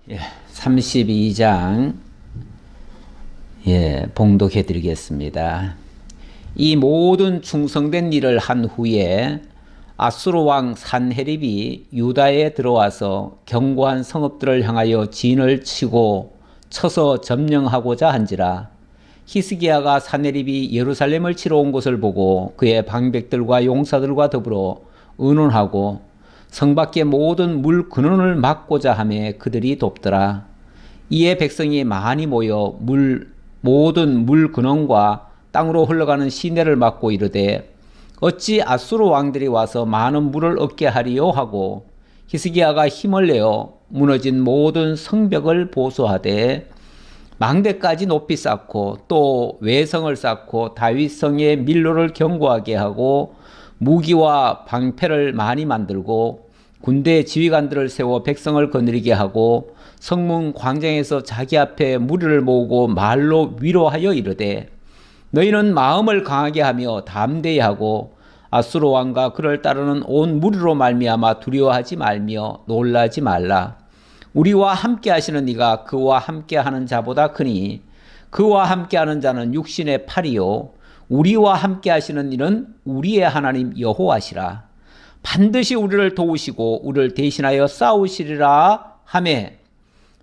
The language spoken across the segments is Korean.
예, 32장 봉독해 드리겠습니다. 이 모든 충성된 일을 한 후에 아수르 왕 산헤립이 유다에 들어와서 견고한 성읍들을 향하여 진을 치고 쳐서 점령하고자 한지라. 히스기야가 산헤립이 예루살렘을 치러 온 것을 보고 그의 방백들과 용사들과 더불어 의논하고 성 밖의 모든 물 근원을 막고자 하며 그들이 돕더라. 이에 백성이 많이 모여 모든 물 근원과 땅으로 흘러가는 시내를 막고 이르되 어찌 아수르 왕들이 와서 많은 물을 얻게 하리요 하고 히스기야가 힘을 내어 무너진 모든 성벽을 보수하되 망대까지 높이 쌓고 또 외성을 쌓고 다윗성의 밀로를 견고하게 하고 무기와 방패를 많이 만들고 군대 지휘관들을 세워 백성을 거느리게 하고 성문 광장에서 자기 앞에 무리를 모으고 말로 위로하여 이르되 너희는 마음을 강하게 하며 담대히 하고 아수르 왕과 그를 따르는 온 무리로 말미암아 두려워하지 말며 놀라지 말라. 우리와 함께 하시는 이가 그와 함께 하는 자보다 크니 그와 함께 하는 자는 육신의 팔이요 우리와 함께 하시는 이는 우리의 하나님 여호와시라. 반드시 우리를 도우시고 우리를 대신하여 싸우시리라 하매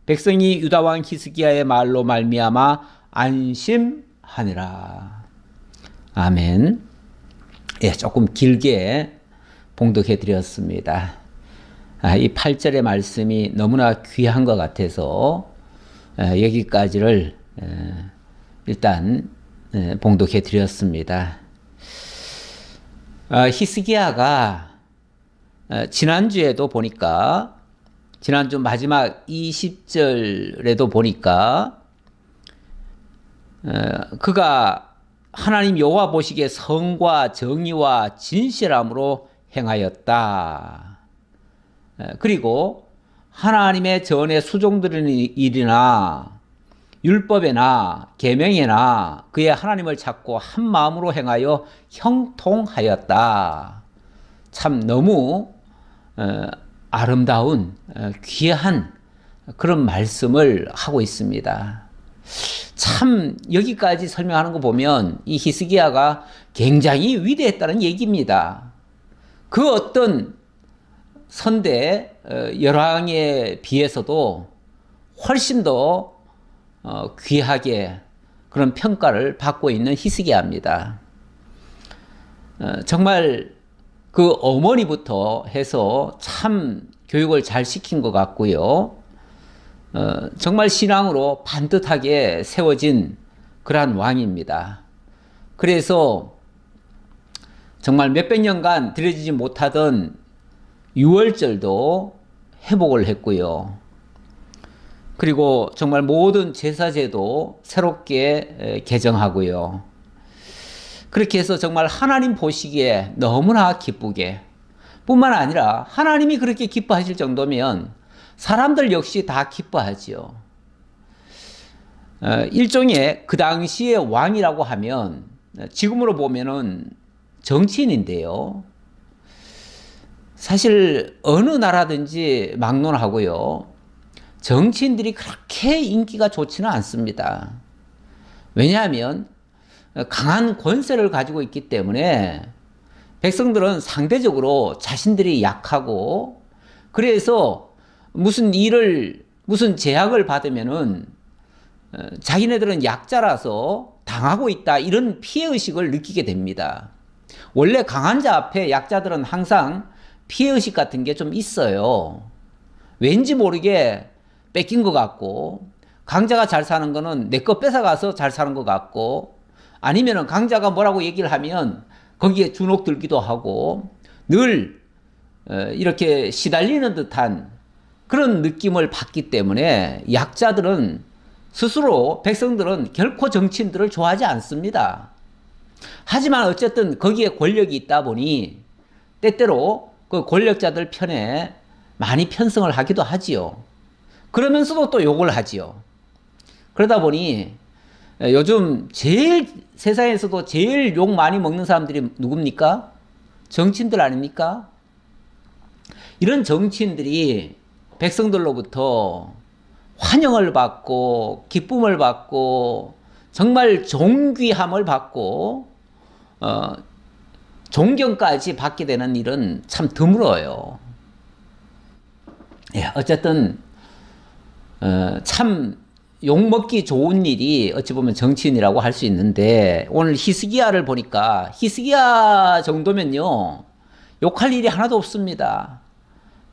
백성이 유다 왕 히스기야의 말로 말미암아 안심하니라. 아멘. 조금 길게 봉독해 드렸습니다. 이 8절의 말씀이 너무나 귀한 것 같아서 여기까지를 일단 봉독해 드렸습니다. 히스기야가 지난주에도 보니까 지난주 마지막 20절에도 보니까 그가 하나님 여호와 보시기에 성과 정의와 진실함으로 행하였다. 그리고 하나님의 전에 수종드리는 일이나 율법에나 계명에나 그의 하나님을 찾고 한 마음으로 행하여 형통하였다. 참 너무 아름다운 귀한 그런 말씀을 하고 있습니다. 참 여기까지 설명하는 거 보면 이 히스기야가 굉장히 위대했다는 얘기입니다. 그 어떤 선대 열왕에 비해서도 훨씬 더 귀하게 그런 평가를 받고 있는 히스기야입니다. 정말 그 어머니부터 해서 참 교육을 잘 시킨 것 같고요. 정말 신앙으로 반듯하게 세워진 그러한 왕입니다. 그래서 정말 몇백 년간 드려지지 못하던 유월절도 회복을 했고요. 그리고 정말 모든 제사제도 새롭게 개정하고요. 그렇게 해서 정말 하나님 보시기에 너무나 기쁘게 뿐만 아니라 하나님이 그렇게 기뻐하실 정도면 사람들 역시 다 기뻐하지요. 일종의 그 당시의 왕이라고 하면 지금으로 보면은 정치인인데요. 사실 어느 나라든지 막론하고요. 정치인들이 그렇게 인기가 좋지는 않습니다. 왜냐하면 강한 권세를 가지고 있기 때문에 백성들은 상대적으로 자신들이 약하고 그래서 무슨 제약을 받으면은 자기네들은 약자라서 당하고 있다 이런 피해의식을 느끼게 됩니다. 원래 강한 자 앞에 약자들은 항상 피해의식 같은 게 좀 있어요. 왠지 모르게 뺏긴 것 같고 강자가 잘 사는 거는 내 거 뺏어가서 잘 사는 것 같고 아니면은 강자가 뭐라고 얘기를 하면 거기에 주눅 들기도 하고 늘 이렇게 시달리는 듯한 그런 느낌을 받기 때문에 약자들은 스스로 백성들은 결코 정치인들을 좋아하지 않습니다. 하지만 어쨌든 거기에 권력이 있다 보니 때때로 그 권력자들 편에 많이 편성을 하기도 하지요. 그러면서도 또 욕을 하지요. 그러다 보니 요즘 세상에서도 제일 욕 많이 먹는 사람들이 누굽니까? 정치인들 아닙니까? 이런 정치인들이 백성들로부터 환영을 받고 기쁨을 받고 정말 존귀함을 받고 존경까지 받게 되는 일은 참 드물어요. 예, 어쨌든 참 욕먹기 좋은 일이 어찌 보면 정치인이라고 할 수 있는데, 오늘 히스기야를 보니까 히스기야 정도면요 욕할 일이 하나도 없습니다.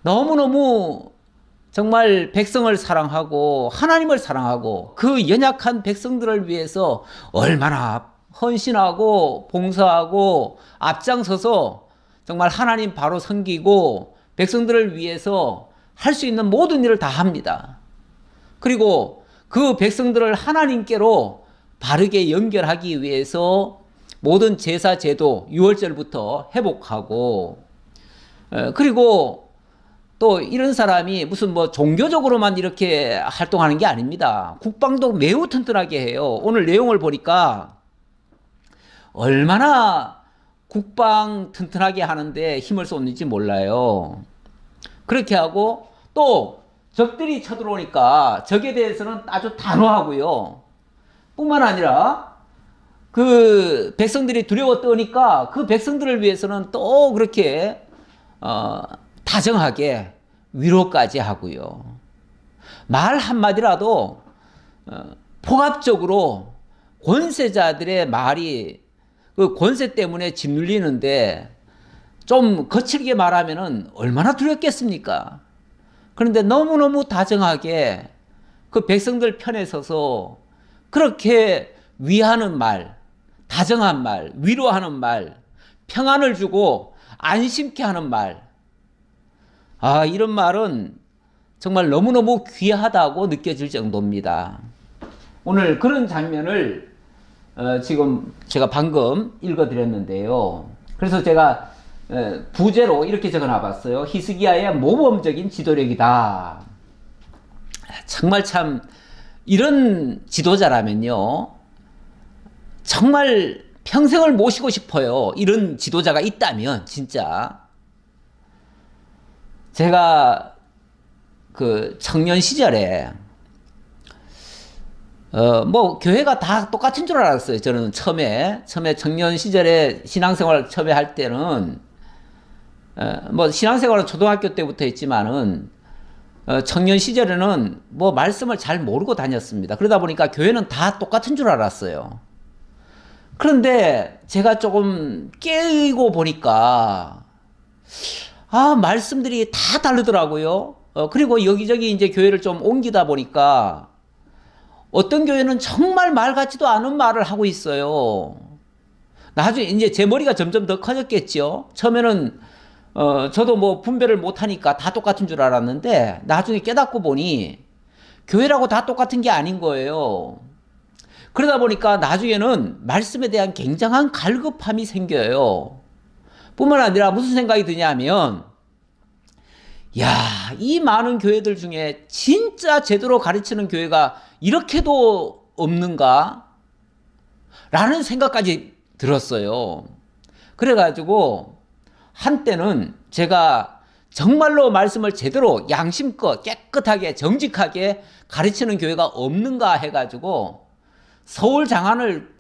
너무너무 정말 백성을 사랑하고 하나님을 사랑하고 그 연약한 백성들을 위해서 얼마나 헌신하고 봉사하고 앞장서서 정말 하나님 바로 섬기고 백성들을 위해서 할 수 있는 모든 일을 다 합니다. 그리고 그 백성들을 하나님께로 바르게 연결하기 위해서 모든 제사 제도 6월절부터 회복하고, 그리고 또 이런 사람이 무슨 뭐 종교적으로만 이렇게 활동하는 게 아닙니다. 국방도 매우 튼튼하게 해요. 오늘 내용을 보니까 얼마나 국방 튼튼하게 하는데 힘을 쏟는지 몰라요. 그렇게 하고 또 적들이 쳐들어오니까 적에 대해서는 아주 단호하고요. 뿐만 아니라 그 백성들이 두려워 떠니까 그 백성들을 위해서는 또 그렇게 다정하게 위로까지 하고요. 말 한마디라도 포괄적으로 권세자들의 말이 그 권세 때문에 짓눌리는데 좀 거칠게 말하면은 얼마나 두렵겠습니까? 그런데 너무너무 다정하게 그 백성들 편에 서서 그렇게 위하는 말, 다정한 말, 위로하는 말, 평안을 주고 안심케 하는 말, 이런 말은 정말 너무너무 귀하다고 느껴질 정도입니다. 오늘 그런 장면을 지금 제가 방금 읽어드렸는데요. 그래서 제가 부제로 이렇게 적어놔봤어요. 히스기야의 모범적인 지도력이다. 정말 참 이런 지도자라면요 정말 평생을 모시고 싶어요. 이런 지도자가 있다면. 진짜 제가 그 청년 시절에 뭐 교회가 다 똑같은 줄 알았어요. 저는 처음에 청년 시절에 신앙생활 처음에 할 때는 뭐 신앙생활은 초등학교 때부터 했지만은 청년 시절에는 뭐 말씀을 잘 모르고 다녔습니다. 그러다 보니까 교회는 다 똑같은 줄 알았어요. 그런데 제가 조금 깨이고 보니까 말씀들이 다 다르더라고요. 그리고 여기저기 이제 교회를 좀 옮기다 보니까 어떤 교회는 정말 말 같지도 않은 말을 하고 있어요. 나중에 이제 제 머리가 점점 더 커졌겠죠. 처음에는 저도 뭐 분별을 못하니까 다 똑같은 줄 알았는데 나중에 깨닫고 보니 교회라고 다 똑같은 게 아닌 거예요. 그러다 보니까 나중에는 말씀에 대한 굉장한 갈급함이 생겨요. 뿐만 아니라 무슨 생각이 드냐면, 이 많은 교회들 중에 진짜 제대로 가르치는 교회가 이렇게도 없는가? 라는 생각까지 들었어요. 그래가지고 한때는 제가 정말로 말씀을 제대로 양심껏 깨끗하게 정직하게 가르치는 교회가 없는가 해가지고 서울 장안을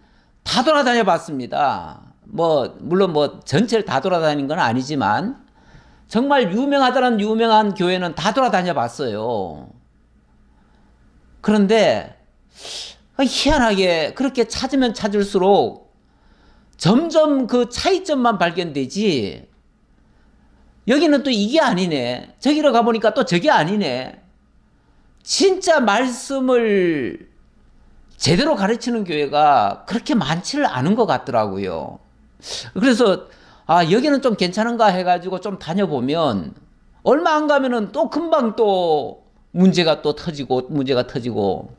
다 돌아다녀 봤습니다. 물론 전체를 다 돌아다닌 건 아니지만 정말 유명하다는 유명한 교회는 다 돌아다녀 봤어요. 그런데 희한하게 그렇게 찾으면 찾을수록 점점 그 차이점만 발견되지, 여기는 또 이게 아니네, 저기로 가보니까 또 저게 아니네, 진짜 말씀을 제대로 가르치는 교회가 그렇게 많지를 않은 것 같더라고요. 그래서 여기는 좀 괜찮은가 해가지고 좀 다녀보면 얼마 안 가면은 또 금방 또 문제가 터지고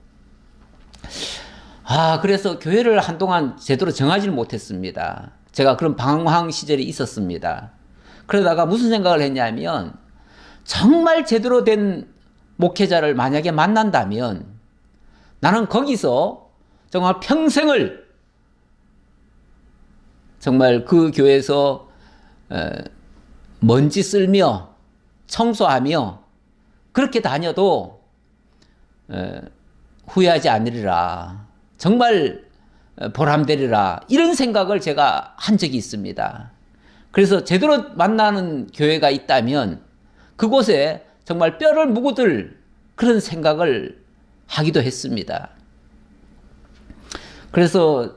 그래서 교회를 한동안 제대로 정하지를 못했습니다. 제가 그런 방황 시절이 있었습니다. 그러다가 무슨 생각을 했냐면, 정말 제대로 된 목회자를 만약에 만난다면 나는 거기서 정말 평생을 정말 그 교회에서 먼지 쓸며 청소하며 그렇게 다녀도 후회하지 않으리라. 정말 보람되리라. 이런 생각을 제가 한 적이 있습니다. 그래서 제대로 만나는 교회가 있다면 그곳에 정말 뼈를 묵어둘 그런 생각을 하기도 했습니다. 그래서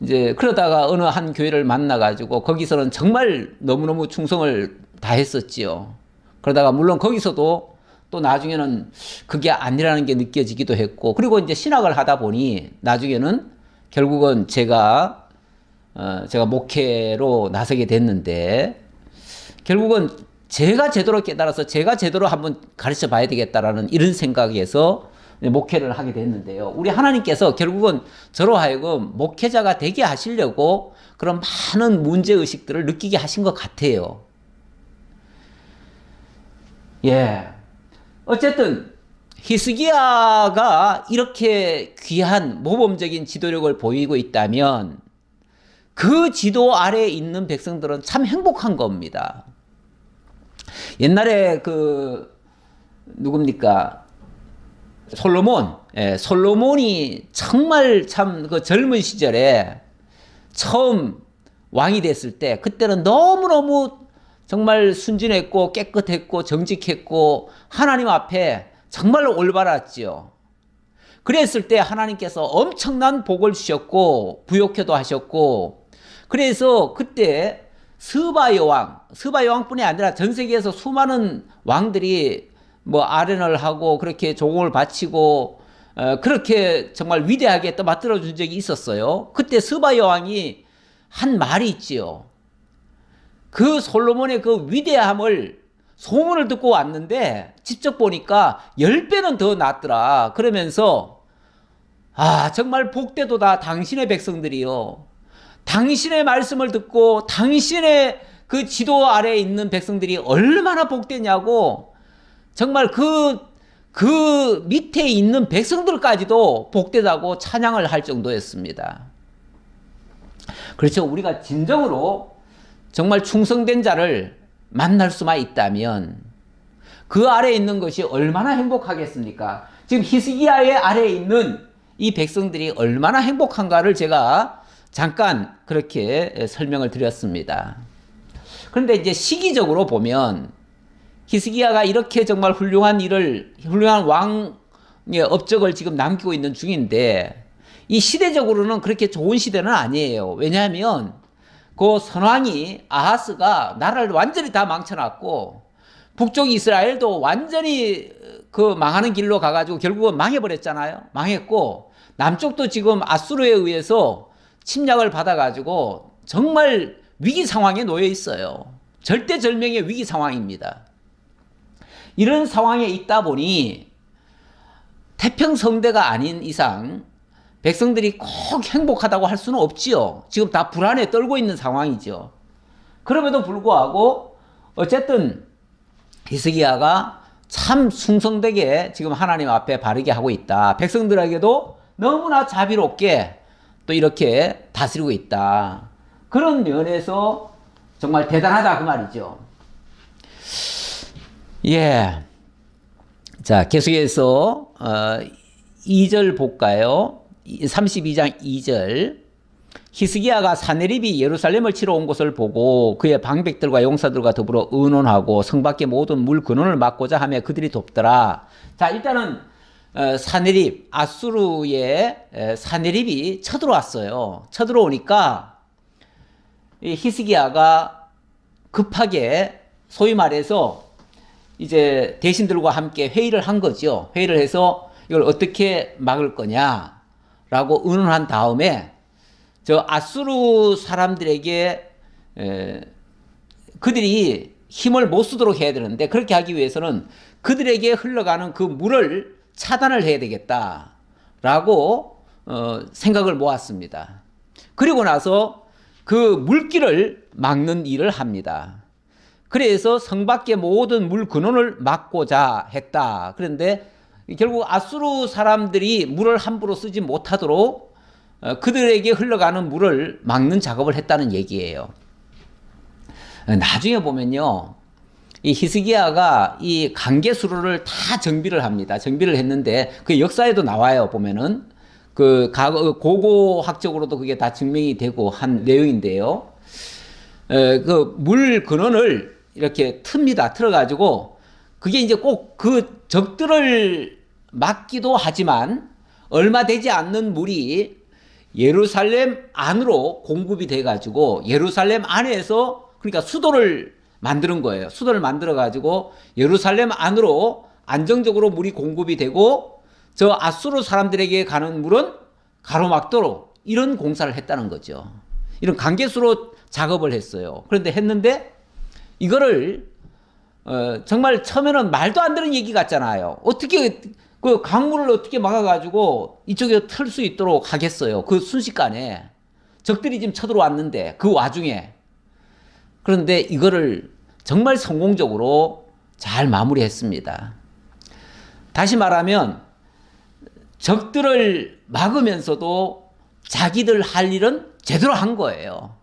이제 그러다가 어느 한 교회를 만나가지고 거기서는 정말 너무너무 충성을 다했었지요. 그러다가 물론 거기서도 또 나중에는 그게 아니라는 게 느껴지기도 했고, 그리고 이제 신학을 하다 보니 나중에는 결국은 제가 목회로 나서게 됐는데, 결국은 제가 제대로 깨달아서 제가 제대로 한번 가르쳐 봐야 되겠다라는 이런 생각에서 목회를 하게 됐는데요. 우리 하나님께서 결국은 저로 하여금 목회자가 되게 하시려고 그런 많은 문제의식들을 느끼게 하신 것 같아요. 예. 어쨌든 히스기야가 이렇게 귀한 모범적인 지도력을 보이고 있다면 그 지도 아래에 있는 백성들은 참 행복한 겁니다. 옛날에 누굽니까? 솔로몬. 예, 솔로몬이 정말 참 그 젊은 시절에 처음 왕이 됐을 때 그때는 너무너무 정말 순진했고 깨끗했고 정직했고 하나님 앞에 정말 올바랐지요. 그랬을 때 하나님께서 엄청난 복을 주셨고 부욕회도 하셨고, 그래서 그때 스바 여왕뿐이 아니라 전 세계에서 수많은 왕들이 뭐 아련을 하고 그렇게 조공을 바치고 그렇게 정말 위대하게 또 만들어 준 적이 있었어요. 그때 스바 여왕이 한 말이 있지요. 그 솔로몬의 그 위대함을 소문을 듣고 왔는데 직접 보니까 10배는 더 낫더라. 그러면서 정말 복되도다 당신의 백성들이요. 당신의 말씀을 듣고 당신의 그 지도 아래에 있는 백성들이 얼마나 복되냐고, 정말 그 밑에 있는 백성들까지도 복되다고 찬양을 할 정도였습니다. 그렇죠. 우리가 진정으로 정말 충성된 자를 만날 수만 있다면 그 아래에 있는 것이 얼마나 행복하겠습니까? 지금 히스기야의 아래에 있는 이 백성들이 얼마나 행복한가를 제가 잠깐 그렇게 설명을 드렸습니다. 그런데 이제 시기적으로 보면 히스기야가 이렇게 정말 훌륭한 왕의 업적을 지금 남기고 있는 중인데, 이 시대적으로는 그렇게 좋은 시대는 아니에요. 왜냐하면 그 선왕이 아하스가 나라를 완전히 다 망쳐놨고 북쪽 이스라엘도 완전히 그 망하는 길로 가가지고 결국은 망해버렸잖아요. 망했고 남쪽도 지금 아수르에 의해서 침략을 받아가지고 정말 위기 상황에 놓여 있어요. 절대절명의 위기 상황입니다. 이런 상황에 있다 보니 태평성대가 아닌 이상 백성들이 꼭 행복하다고 할 수는 없지요. 지금 다 불안에 떨고 있는 상황이죠. 그럼에도 불구하고 어쨌든 히스기야가 참 충성되게 지금 하나님 앞에 바르게 하고 있다. 백성들에게도 너무나 자비롭게 또 이렇게 다스리고 있다. 그런 면에서 정말 대단하다 그 말이죠. 예. 자, 계속해서 2절 볼까요? 32장 2절. 히스기야가 사네립이 예루살렘을 치러 온 것을 보고 그의 방백들과 용사들과 더불어 의논하고 성 밖의 모든 물 근원을 막고자 하며 그들이 돕더라. 자, 일단은 사네립, 아수르의 사네립이 쳐들어왔어요. 쳐들어오니까 이 히스기야가 급하게 소위 말해서 이제 대신들과 함께 회의를 한 거죠. 회의를 해서 이걸 어떻게 막을 거냐라고 의논한 다음에 저 아수르 사람들에게 그들이 힘을 못 쓰도록 해야 되는데, 그렇게 하기 위해서는 그들에게 흘러가는 그 물을 차단을 해야 되겠다라고 생각을 모았습니다. 그리고 나서 그 물길을 막는 일을 합니다. 그래서 성 밖의 모든 물 근원을 막고자 했다. 그런데 결국 아수르 사람들이 물을 함부로 쓰지 못하도록 그들에게 흘러가는 물을 막는 작업을 했다는 얘기예요. 나중에 보면요, 이 히스기야가 이 강개수로를 다 정비를 합니다. 정비를 했는데 그 역사에도 나와요. 보면은 그 고고학적으로도 그게 다 증명이 되고 한 내용인데요. 그 물 근원을 이렇게 틉니다. 틀어가지고 그게 이제 꼭 그 적들을 막기도 하지만 얼마 되지 않는 물이 예루살렘 안으로 공급이 돼가지고 예루살렘 안에서 그러니까 수도를 만드는 거예요. 수도를 만들어 가지고 예루살렘 안으로 안정적으로 물이 공급이 되고 저 아수르 사람들에게 가는 물은 가로막도록 이런 공사를 했다는 거죠. 이런 강개수로 작업을 했어요. 그런데 했는데 이거를 정말 처음에는 말도 안 되는 얘기 같잖아요. 어떻게 그 강물을 어떻게 막아가지고 이쪽에 틀 수 있도록 하겠어요. 그 순식간에 적들이 지금 쳐들어왔는데 그 와중에. 그런데 이거를 정말 성공적으로 잘 마무리했습니다. 다시 말하면 적들을 막으면서도 자기들 할 일은 제대로 한 거예요.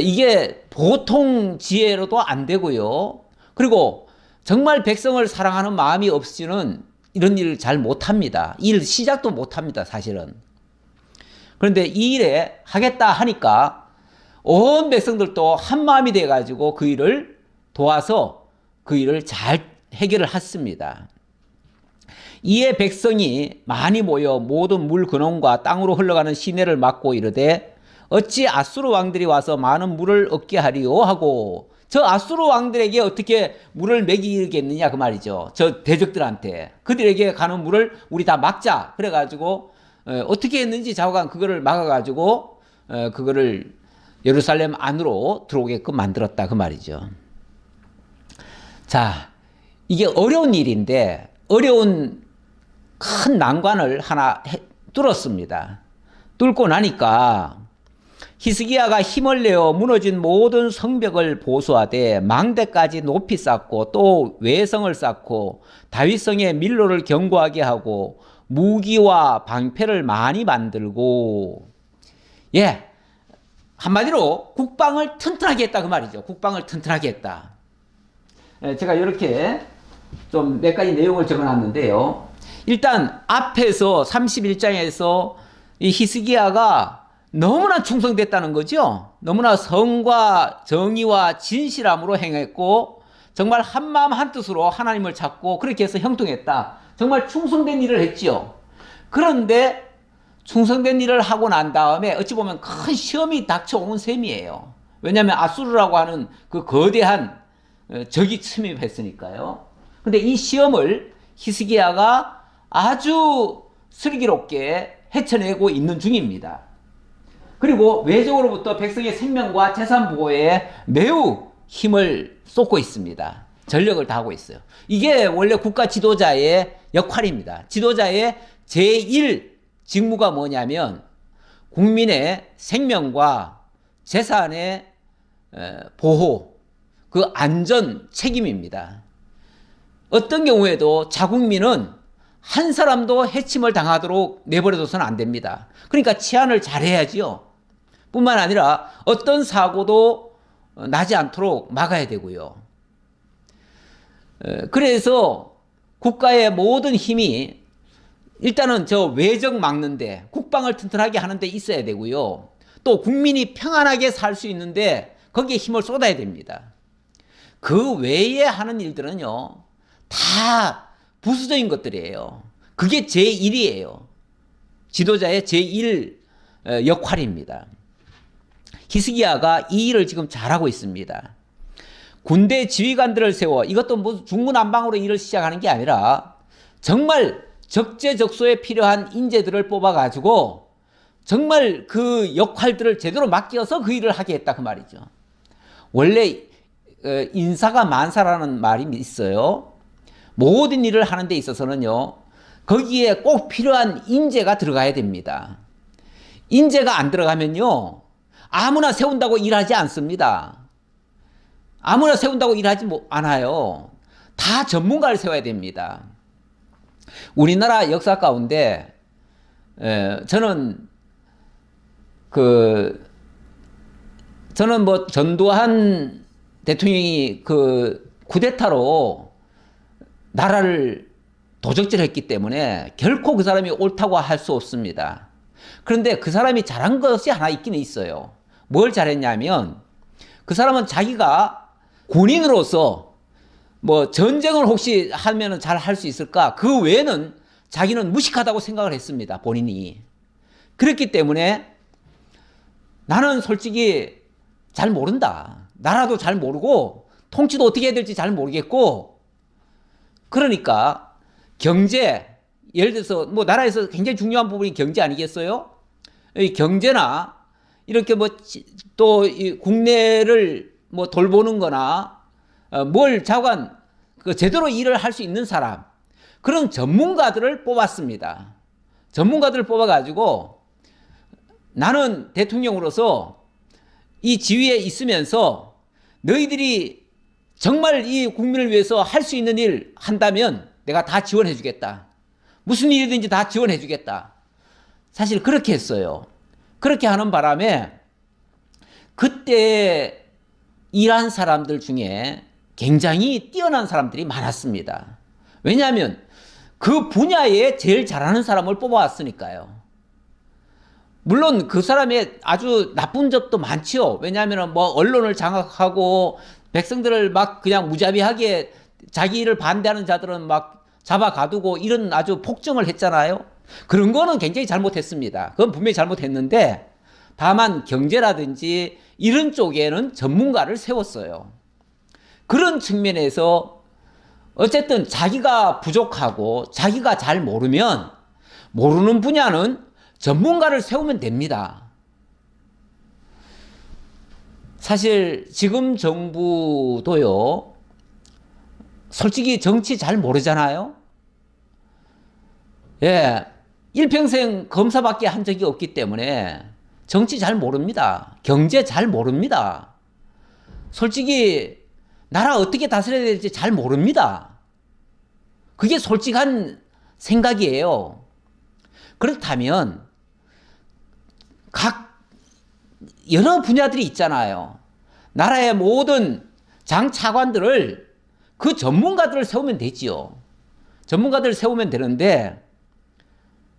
이게 보통 지혜로도 안 되고요. 그리고 정말 백성을 사랑하는 마음이 없이는 이런 일을 잘 못합니다. 일 시작도 못합니다, 사실은. 그런데 이 일에 하겠다 하니까 온 백성들도 한 마음이 돼가지고 그 일을 도와서 그 일을 잘 해결을 했습니다. 이에 백성이 많이 모여 모든 물 근원과 땅으로 흘러가는 시내를 막고 이르되 어찌 아수르 왕들이 와서 많은 물을 얻게 하리요 하고 저 아수르 왕들에게 어떻게 물을 먹이겠느냐 그 말이죠. 저 대적들한테 그들에게 가는 물을 우리 다 막자 그래가지고 어떻게 했는지 좌우간 그거를 막아가지고 그거를 예루살렘 안으로 들어오게끔 만들었다 그 말이죠. 자, 이게 어려운 일인데 어려운 큰 난관을 하나 뚫었습니다. 뚫고 나니까 히스기야가 힘을 내어 무너진 모든 성벽을 보수하되 망대까지 높이 쌓고 또 외성을 쌓고 다윗성의 밀로를 견고하게 하고 무기와 방패를 많이 만들고 한마디로 국방을 튼튼하게 했다 그 말이죠. 국방을 튼튼하게 했다. 제가 이렇게 좀 몇 가지 내용을 적어놨는데요. 일단 앞에서 31장에서 이 히스기야가 너무나 충성됐다는 거죠. 너무나 성과 정의와 진실함으로 행했고 정말 한마음 한뜻으로 하나님을 찾고 그렇게 해서 형통했다. 정말 충성된 일을 했지요. 그런데 충성된 일을 하고 난 다음에 어찌 보면 큰 시험이 닥쳐온 셈이에요. 왜냐하면 아수르라고 하는 그 거대한 적이 침입했으니까요. 근데 이 시험을 히스기야가 아주 슬기롭게 헤쳐내고 있는 중입니다. 그리고 외적으로부터 백성의 생명과 재산 보호에 매우 힘을 쏟고 있습니다. 전력을 다하고 있어요. 이게 원래 국가 지도자의 역할입니다. 지도자의 제1 직무가 뭐냐면 국민의 생명과 재산의 보호, 그 안전 책임입니다. 어떤 경우에도 자국민은 한 사람도 해침을 당하도록 내버려둬서는 안 됩니다. 그러니까 치안을 잘해야지요. 뿐만 아니라 어떤 사고도 나지 않도록 막아야 되고요. 그래서 국가의 모든 힘이 일단은 저 외적 막는데 국방을 튼튼하게 하는데 있어야 되고요. 또 국민이 평안하게 살 수 있는데 거기에 힘을 쏟아야 됩니다. 그 외에 하는 일들은요. 다 부수적인 것들이에요. 그게 제1이에요. 지도자의 제1 역할입니다. 히스기야가 이 일을 지금 잘하고 있습니다. 군대 지휘관들을 세워 이것도 뭐 중구난방으로 일을 시작하는 게 아니라 정말 적재적소에 필요한 인재들을 뽑아가지고 정말 그 역할들을 제대로 맡겨서 그 일을 하게 했다 그 말이죠. 원래 인사가 만사라는 말이 있어요. 모든 일을 하는 데 있어서는요. 거기에 꼭 필요한 인재가 들어가야 됩니다. 인재가 안 들어가면요. 아무나 세운다고 일하지 않습니다. 아무나 세운다고 일하지 않아요. 다 전문가를 세워야 됩니다. 우리나라 역사 가운데 저는 뭐 전두환 대통령이 그 쿠데타로 나라를 도적질했기 때문에 결코 그 사람이 옳다고 할 수 없습니다. 그런데 그 사람이 잘한 것이 하나 있기는 있어요. 뭘 잘했냐면 그 사람은 자기가 군인으로서 뭐 전쟁을 혹시 하면 잘 할 수 있을까? 그 외에는 자기는 무식하다고 생각을 했습니다. 본인이. 그렇기 때문에 나는 솔직히 잘 모른다. 나라도 잘 모르고 통치도 어떻게 해야 될지 잘 모르겠고, 그러니까 경제, 예를 들어서 뭐 나라에서 굉장히 중요한 부분이 경제 아니겠어요? 이 경제나 이렇게 뭐 또 국내를 뭐 돌보는 거나 뭘 자관 그 제대로 일을 할 수 있는 사람, 그런 전문가들을 뽑았습니다. 전문가들을 뽑아가지고 나는 대통령으로서 이 지위에 있으면서 너희들이 정말 이 국민을 위해서 할 수 있는 일 한다면 내가 다 지원해 주겠다. 무슨 일이든지 다 지원해 주겠다. 사실 그렇게 했어요. 그렇게 하는 바람에 그때 일한 사람들 중에 굉장히 뛰어난 사람들이 많았습니다. 왜냐하면 그 분야에 제일 잘하는 사람을 뽑아왔으니까요. 물론 그 사람의 아주 나쁜 점도 많지요. 왜냐하면 뭐 언론을 장악하고 백성들을 막 그냥 무자비하게 자기 일을 반대하는 자들은 막 잡아가두고 이런 아주 폭정을 했잖아요. 그런 거는 굉장히 잘못했습니다. 그건 분명히 잘못했는데, 다만 경제라든지 이런 쪽에는 전문가를 세웠어요. 그런 측면에서 어쨌든 자기가 부족하고 자기가 잘 모르면 모르는 분야는 전문가를 세우면 됩니다. 사실 지금 정부도요, 솔직히 정치 잘 모르잖아요. 예, 일평생 검사밖에 한 적이 없기 때문에 정치 잘 모릅니다. 경제 잘 모릅니다. 솔직히 나라 어떻게 다스려야 될지 잘 모릅니다. 그게 솔직한 생각이에요. 그렇다면 각 여러 분야들이 있잖아요. 나라의 모든 장 차관들을 그 전문가들을 세우면 되지요. 전문가들을 세우면 되는데,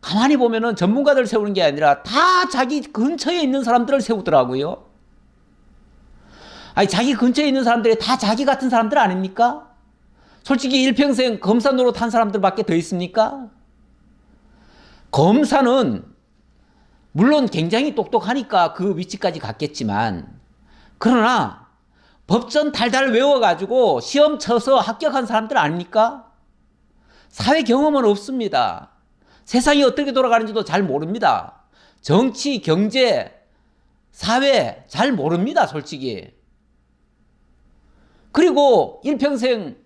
가만히 보면은 전문가들을 세우는 게 아니라 다 자기 근처에 있는 사람들을 세우더라고요. 아니, 자기 근처에 있는 사람들이 다 자기 같은 사람들 아닙니까? 솔직히 일평생 검사 노릇한 사람들밖에 더 있습니까? 검사는 물론 굉장히 똑똑하니까 그 위치까지 갔겠지만, 그러나 법전 달달 외워가지고 시험 쳐서 합격한 사람들 아닙니까? 사회 경험은 없습니다. 세상이 어떻게 돌아가는지도 잘 모릅니다. 정치, 경제, 사회 잘 모릅니다, 솔직히. 그리고 일평생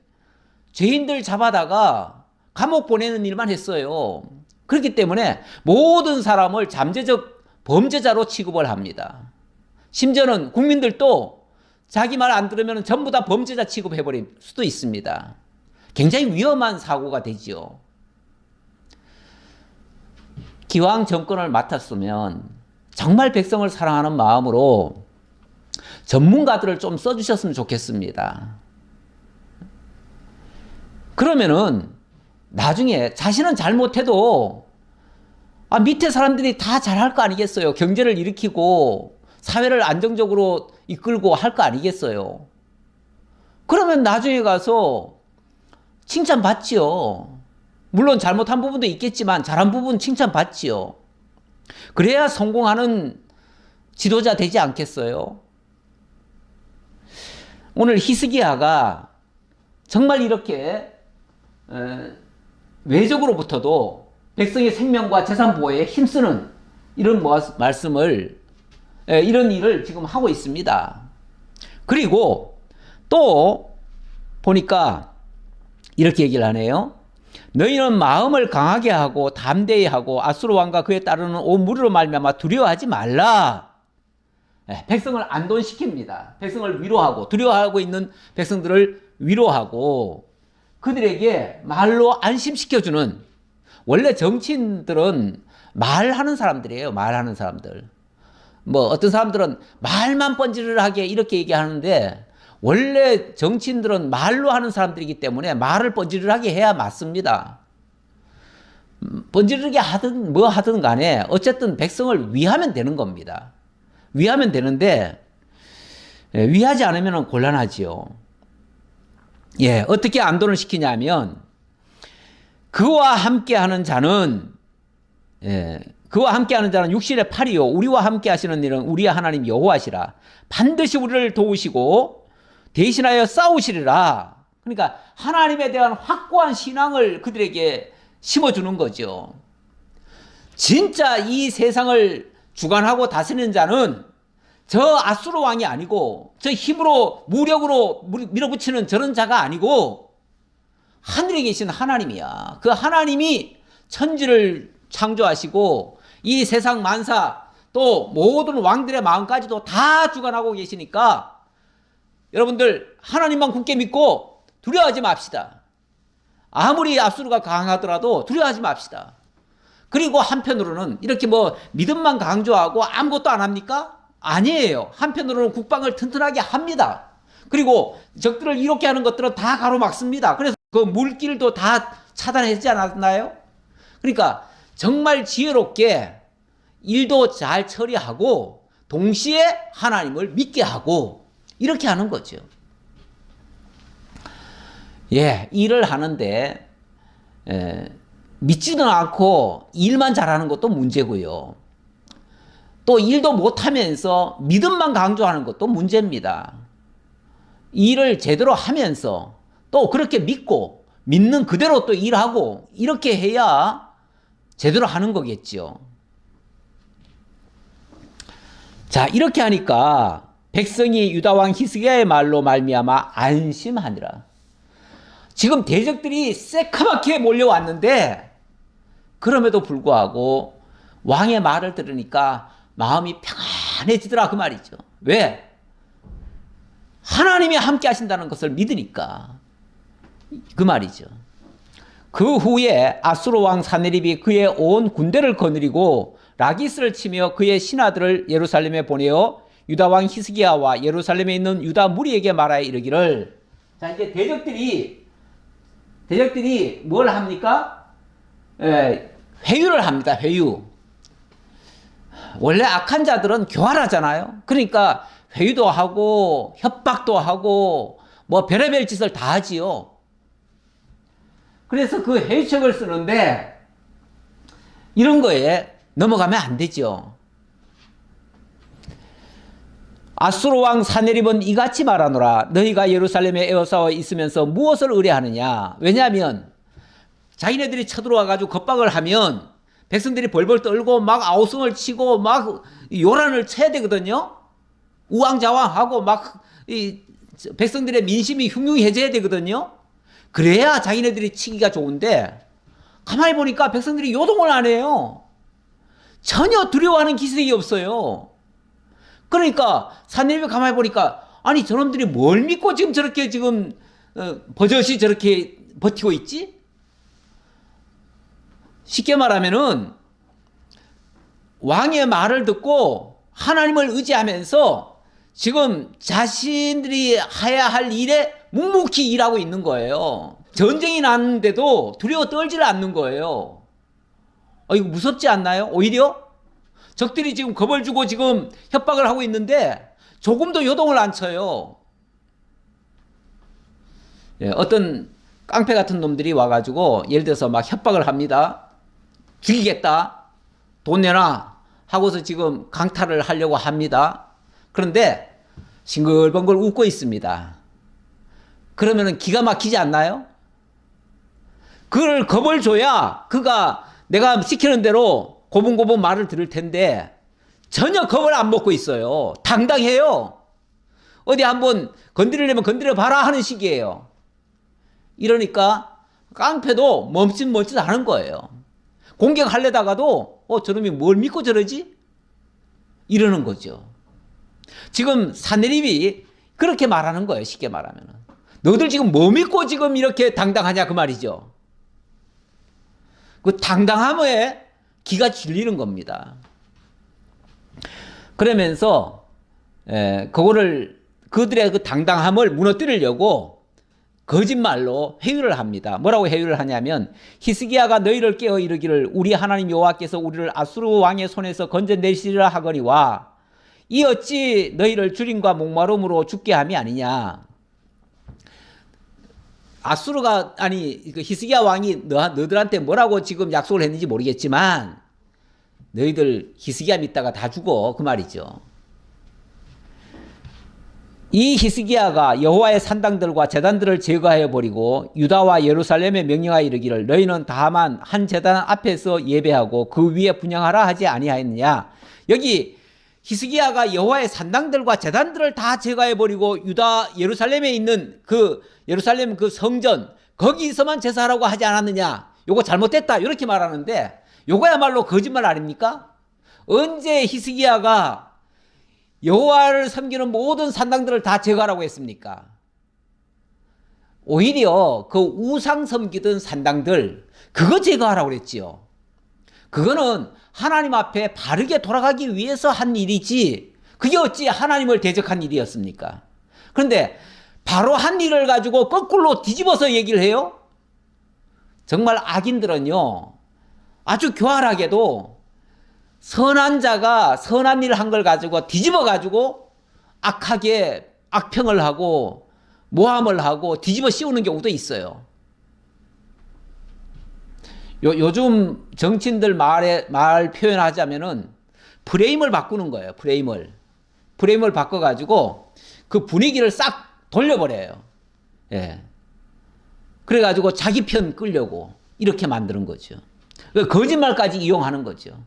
죄인들 잡아다가 감옥 보내는 일만 했어요. 그렇기 때문에 모든 사람을 잠재적 범죄자로 취급을 합니다. 심지어는 국민들도 자기 말 안 들으면 전부 다 범죄자 취급해버릴 수도 있습니다. 굉장히 위험한 사고가 되죠. 기왕 정권을 맡았으면 정말 백성을 사랑하는 마음으로 전문가들을 좀 써주셨으면 좋겠습니다. 그러면은 나중에 자신은 잘못해도 밑에 사람들이 다 잘할 거 아니겠어요. 경제를 일으키고 사회를 안정적으로 이끌고 할 거 아니겠어요. 그러면 나중에 가서 칭찬받지요. 물론 잘못한 부분도 있겠지만 잘한 부분 칭찬받지요. 그래야 성공하는 지도자 되지 않겠어요? 오늘 히스기야가 정말 이렇게 외적으로부터도 백성의 생명과 재산 보호에 힘쓰는 이런 말씀을, 이런 일을 지금 하고 있습니다. 그리고 또 보니까 이렇게 얘기를 하네요. 너희는 마음을 강하게 하고 담대히 하고 아수르 왕과 그에 따르는 온 무리로 말미암아 두려워하지 말라. 백성을 안돈시킵니다. 백성을 위로하고, 두려워하고 있는 백성들을 위로하고 그들에게 말로 안심시켜주는, 원래 정치인들은 말하는 사람들이에요. 말하는 사람들. 뭐 어떤 사람들은 말만 번지르르하게 이렇게 얘기하는데 원래 정치인들은 말로 하는 사람들이기 때문에 말을 뻔질하게 해야 맞습니다. 뻔질하게 하든 뭐 하든 간에 어쨌든 백성을 위하면 되는 겁니다. 위하면 되는데 위하지 않으면 곤란하지요. 예, 어떻게 안도를 시키냐면 그와 함께하는 자는 그와 함께하는 자는 육신의 팔이요 우리와 함께하시는 일은 우리의 하나님 여호와시라. 반드시 우리를 도우시고 대신하여 싸우시리라. 그러니까 하나님에 대한 확고한 신앙을 그들에게 심어주는 거죠. 진짜 이 세상을 주관하고 다스리는 자는 저 아수르 왕이 아니고 저 힘으로 무력으로 밀어붙이는 저런 자가 아니고 하늘에 계신 하나님이야. 그 하나님이 천지를 창조하시고 이 세상 만사 또 모든 왕들의 마음까지도 다 주관하고 계시니까 여러분들 하나님만 굳게 믿고 두려워하지 맙시다. 아무리 아수르가 강하더라도 두려워하지 맙시다. 그리고 한편으로는 이렇게 뭐 믿음만 강조하고 아무것도 안 합니까? 아니에요. 한편으로는 국방을 튼튼하게 합니다. 그리고 적들을 이렇게 하는 것들은 다 가로막습니다. 그래서 그 물길도 다 차단하지 않았나요? 그러니까 정말 지혜롭게 일도 잘 처리하고 동시에 하나님을 믿게 하고 이렇게 하는 거죠. 예, 일을 하는데 믿지도 않고 일만 잘하는 것도 문제고요. 또 일도 못하면서 믿음만 강조하는 것도 문제입니다. 일을 제대로 하면서 또 그렇게 믿고 믿는 그대로 또 일하고 이렇게 해야 제대로 하는 거겠죠. 자, 이렇게 하니까 백성이 유다왕 히스기야의 말로 말미암아 안심하니라. 지금 대적들이 새카맣게 몰려왔는데 그럼에도 불구하고 왕의 말을 들으니까 마음이 평안해지더라 그 말이죠. 왜? 하나님이 함께 하신다는 것을 믿으니까 그 말이죠. 그 후에 아수르 왕 사네립이 그의 온 군대를 거느리고 라기스를 치며 그의 신하들을 예루살렘에 보내어 유다 왕 히스기야와 예루살렘에 있는 유다 무리에게 말하여 이르기를. 자, 이제 대적들이 뭘 합니까? 회유를 합니다. 회유. 원래 악한 자들은 교활하잖아요. 그러니까 회유도 하고 협박도 하고 뭐 별의별 짓을 다 하지요. 그래서 그 회유책을 쓰는데 이런 거에 넘어가면 안 되죠. 아수르 왕 사네립은 이같이 말하노라. 너희가 예루살렘에 에워싸워 있으면서 무엇을 의뢰하느냐. 왜냐하면 자기네들이 쳐들어와가지고 겁박을 하면 백성들이 벌벌 떨고 막 아우성을 치고 막 요란을 쳐야 되거든요. 우왕좌왕하고 막 이 백성들의 민심이 흉흉해져야 되거든요. 그래야 자기네들이 치기가 좋은데 가만히 보니까 백성들이 요동을 안 해요. 전혀 두려워하는 기색이 없어요. 그러니까 사내립이 가만히 보니까 아니 저놈들이 뭘 믿고 지금 저렇게 지금 버젓이 저렇게 버티고 있지? 쉽게 말하면은 왕의 말을 듣고 하나님을 의지하면서 지금 자신들이 해야 할 일에 묵묵히 일하고 있는 거예요. 전쟁이 났는데도 두려워 떨지를 않는 거예요. 이거 무섭지 않나요? 오히려 적들이 지금 겁을 주고 지금 협박을 하고 있는데 조금도 요동을 안 쳐요. 어떤 깡패 같은 놈들이 와가지고 예를 들어서 막 협박을 합니다. 죽이겠다. 돈 내놔. 하고서 지금 강탈을 하려고 합니다. 그런데 싱글벙글 웃고 있습니다. 그러면은 기가 막히지 않나요? 그걸 겁을 줘야 그가 내가 시키는 대로 고분고분 말을 들을 텐데 전혀 겁을 안 먹고 있어요. 당당해요. 어디 한번 건드리려면 건드려봐라 하는 식이에요. 이러니까 깡패도 멈칫멈칫 하는 거예요. 공격하려다가도 저놈이 뭘 믿고 저러지? 이러는 거죠. 지금 사내립이 그렇게 말하는 거예요. 쉽게 말하면. 너들 지금 뭐 믿고 지금 이렇게 당당하냐 그 말이죠. 그 당당함에 기가 질리는 겁니다. 그러면서 그거를 그들의 그 당당함을 무너뜨리려고 거짓말로 회유를 합니다. 뭐라고 회유를 하냐면 히스기야가 너희를 깨어 이르기를 우리 하나님 여호와께서 우리를 아수르 왕의 손에서 건져내시리라 하거니와 이 어찌 너희를 주림과 목마름으로 죽게 함이 아니냐. 아수르가 아니 그 히스기야 왕이 너희들한테 뭐라고 지금 약속을 했는지 모르겠지만 너희들 히스기야 믿다가 다 죽어 그 말이죠. 이 히스기야가 여호와의 산당들과 제단들을 제거하여 버리고 유다와 예루살렘에 명령하여 이르기를 너희는 다만 한 제단 앞에서 예배하고 그 위에 분향하라 하지 아니하였느냐. 여기 히스기야가 여호와의 산당들과 제단들을 다 제거해 버리고 유다 예루살렘에 있는 그 예루살렘 그 성전 거기서만 제사하라고 하지 않았느냐. 요거 잘못됐다 이렇게 말하는데 요거야말로 거짓말 아닙니까? 언제 히스기야가 여호와를 섬기는 모든 산당들을 다 제거하라고 했습니까? 오히려 그 우상 섬기던 산당들 그거 제거하라고 그랬지요. 그거는 하나님 앞에 바르게 돌아가기 위해서 한 일이지 그게 어찌 하나님을 대적한 일이었습니까? 그런데 바로 한 일을 가지고 거꾸로 뒤집어서 얘기를 해요. 정말 악인들은요 아주 교활하게도 선한 자가 선한 일을 한 걸 가지고 뒤집어 가지고 악하게 악평을 하고 모함을 하고 뒤집어 씌우는 경우도 있어요. 요즘 정치인들 말 표현하자면은 프레임을 바꾸는 거예요. 프레임을 바꿔 가지고 그 분위기를 싹 돌려버려요. 예. 그래 가지고 자기 편 끌려고 이렇게 만드는 거죠. 거짓말까지 이용하는 거죠.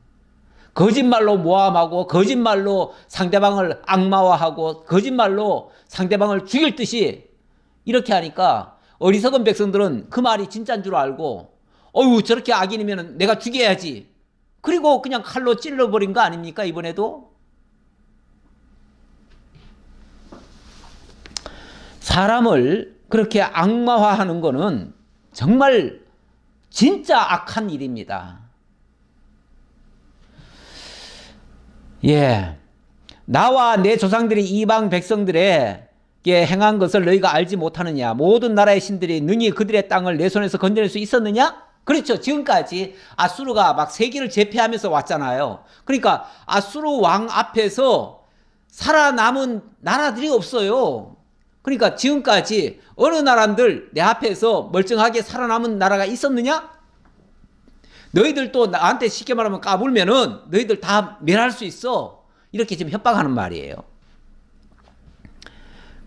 거짓말로 모함하고 거짓말로 상대방을 악마화하고 거짓말로 상대방을 죽일 듯이 이렇게 하니까 어리석은 백성들은 그 말이 진짜인 줄 알고 어휴 저렇게 악인이면 내가 죽여야지. 그리고 그냥 칼로 찔러버린 거 아닙니까 이번에도? 사람을 그렇게 악마화하는 거는 정말 진짜 악한 일입니다. 예, 나와 내 조상들이 이방 백성들에게 행한 것을 너희가 알지 못하느냐? 모든 나라의 신들이 능히 그들의 땅을 내 손에서 건져낼 수 있었느냐? 그렇죠. 지금까지 아수르가 막 세계를 제패하면서 왔잖아요. 그러니까 아수르 왕 앞에서 살아남은 나라들이 없어요. 그러니까 지금까지 어느 나라들 내 앞에서 멀쩡하게 살아남은 나라가 있었느냐? 너희들 또 나한테 쉽게 말하면 까불면은 너희들 다 멸할 수 있어. 이렇게 지금 협박하는 말이에요.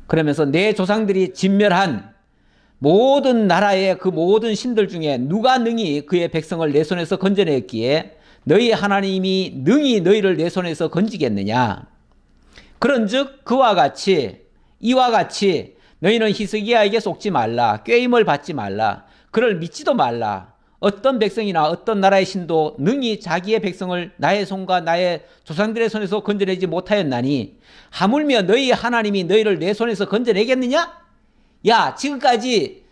그러면서 내 조상들이 진멸한 모든 나라의 그 모든 신들 중에 누가 능히 그의 백성을 내 손에서 건져냈기에 너희 하나님이 능히 너희를 내 손에서 건지겠느냐. 그런즉 그와 같이 이와 같이 너희는 히스기야에게 속지 말라. 꾀임을 받지 말라. 그를 믿지도 말라. 어떤 백성이나 어떤 나라의 신도 능히 자기의 백성을 나의 손과 나의 조상들의 손에서 건져내지 못하였나니 하물며 너희 하나님이 너희를 내 손에서 건져내겠느냐? 야, 지금까지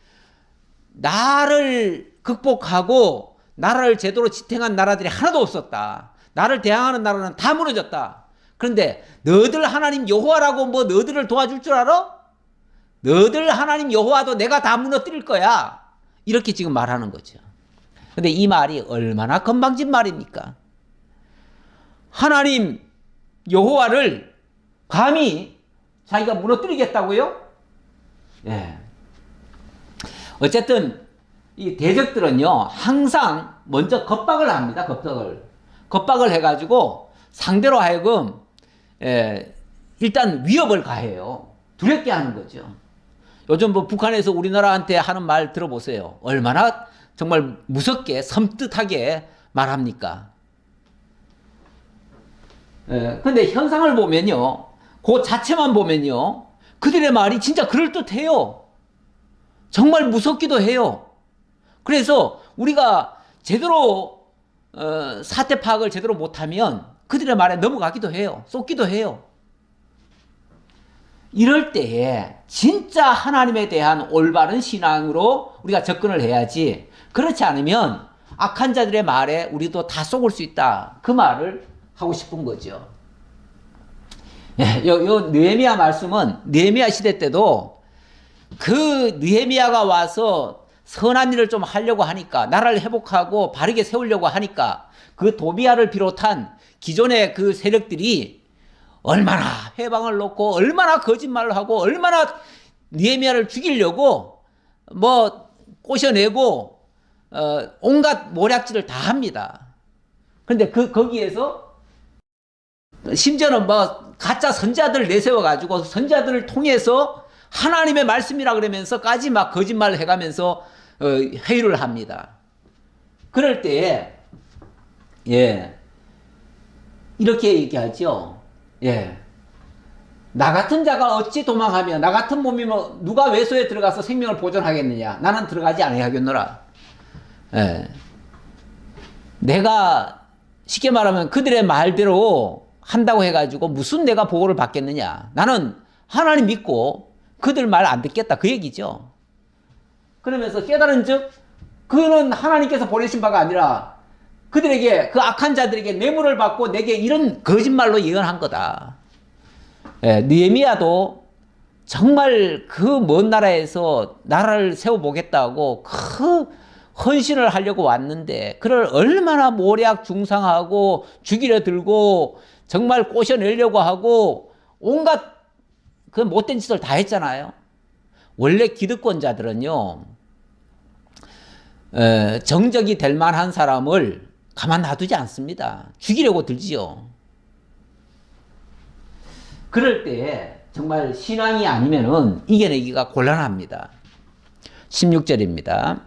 나를 극복하고 나라를 제대로 지탱한 나라들이 하나도 없었다. 나를 대항하는 나라는 다 무너졌다. 그런데 너희들 하나님 여호와라고 뭐 너희들을 도와줄 줄 알아? 너희들 하나님 여호와도 내가 다 무너뜨릴 거야. 이렇게 지금 말하는 거죠. 근데 이 말이 얼마나 건방진 말입니까? 하나님 여호와를 감히 자기가 무너뜨리겠다고요? 예. 어쨌든 이 대적들은요 항상 먼저 겁박을 합니다. 겁박을 해가지고 상대로 하여금 일단 위협을 가해요. 두렵게 하는 거죠. 요즘 뭐 북한에서 우리나라한테 하는 말 들어보세요. 얼마나 정말 무섭게 섬뜩하게 말합니까? 근데 현상을 보면요, 그 자체만 보면요, 그들의 말이 진짜 그럴듯해요. 정말 무섭기도 해요. 그래서 우리가 제대로 사태 파악을 제대로 못하면 그들의 말에 넘어가기도 해요. 쏟기도 해요. 이럴 때에 진짜 하나님에 대한 올바른 신앙으로 우리가 접근을 해야지. 그렇지 않으면 악한 자들의 말에 우리도 다 속을 수 있다. 그 말을 하고 싶은 거죠. 예, 요 느헤미야 말씀은 느헤미야 시대 때도 그 느헤미야가 와서 선한 일을 좀 하려고 하니까, 나라를 회복하고 바르게 세우려고 하니까 그 도비야를 비롯한 기존의 그 세력들이 얼마나 회방을 놓고 얼마나 거짓말을 하고 얼마나 느헤미야를 죽이려고 뭐 꼬셔내고 온갖 모략질을 다 합니다. 그런데 거기에서 심지어는 뭐 가짜 선자들을 내세워 가지고 선자들을 통해서 하나님의 말씀이라 그러면서까지 막 거짓말을 해가면서 회유를 합니다. 그럴 때에 이렇게 얘기하죠. 나 같은 자가 어찌 도망하며 나 같은 몸이면 누가 외소에 들어가서 생명을 보존하겠느냐. 나는 들어가지 아니하겠노라. 내가 쉽게 말하면 그들의 말대로 한다고 해가지고 무슨 내가 보호를 받겠느냐. 나는 하나님 믿고 그들 말 안 듣겠다. 그 얘기죠. 그러면서 깨달은 즉 그는 하나님께서 보내신 바가 아니라 그들에게, 그 악한 자들에게 뇌물을 받고 내게 이런 거짓말로 예언한 거다. 느헤미야도 정말 그 먼 나라에서 나라를 세워보겠다고 그 헌신을 하려고 왔는데 그를 얼마나 모략 중상하고 죽이려 들고 정말 꼬셔내려고 하고 온갖 그 못된 짓을 다 했잖아요. 원래 기득권자들은요, 정적이 될 만한 사람을 가만 놔두지 않습니다. 죽이려고 들지요. 그럴 때 정말 신앙이 아니면은 이겨내기가 곤란합니다. 16절입니다.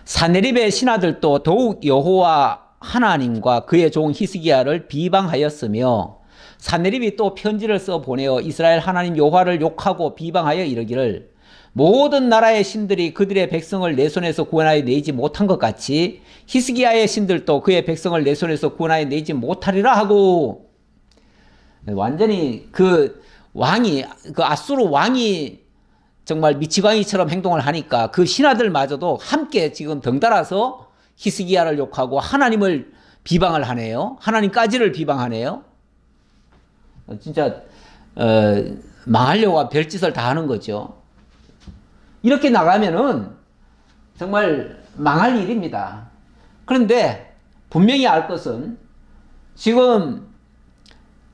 사네립의 신하들도 더욱 여호와 하나님과 그의 종 히스기야를 비방하였으며 사네립이 또 편지를 써 보내어 이스라엘 하나님 여호와를 욕하고 비방하여 이르기를 모든 나라의 신들이 그들의 백성을 내 손에서 구원하여 내지 못한 것 같이 히스기야의 신들도 그의 백성을 내 손에서 구원하여 내지 못하리라 하고, 완전히 그 왕이, 그 아수르 왕이 정말 미치광이처럼 행동을 하니까 그 신하들마저도 함께 지금 덩달아서 히스기야를 욕하고 하나님을 비방을 하네요. 하나님까지를 비방하네요. 진짜 망하려고 별짓을 다 하는 거죠. 이렇게 나가면은 정말 망할 일입니다. 그런데 분명히 알 것은 지금